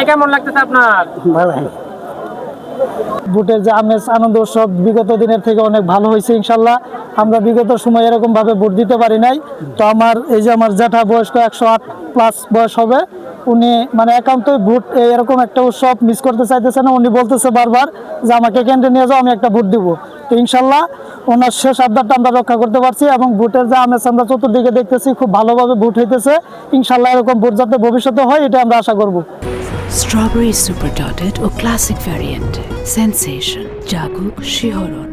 কেমন লাগতেছে আপনার? ভোটের যে আমেজ আনন্দ উৎসব বিগত দিনের থেকে অনেক ভালো হয়েছে ইনশাল্লাহ। আমরা বিগত সময় এরকম ভাবে ভোট দিতে পারি নাই। তো আমার এই যে আমার জ্যাঠা বয়স্ক 108+ বয়স হবে, উনি মানে একান্তই ভোট এরকম একটা উৎসব মিস করতে চাইতেছে না। উনি বলতেছে বারবার যে আমাকে কেন্দ্রে নিয়ে যাও, আমি একটা ভোট দিব। তো ইনশাল্লাহ ওনার শেষ আবদারটা আমরা রক্ষা করতে পারছি এবং ভোটের যে আমেজ আমরা চতুর্দিকে দেখতেছি খুব ভালোভাবে ভোট হইতেছে। ইনশাল্লাহ এরকম ভোট যাতে ভবিষ্যতে হয় এটা আমরা আশা করব। Strawberry Super Dotted or Classic Variant. Sensation. Jaguk Shihoron.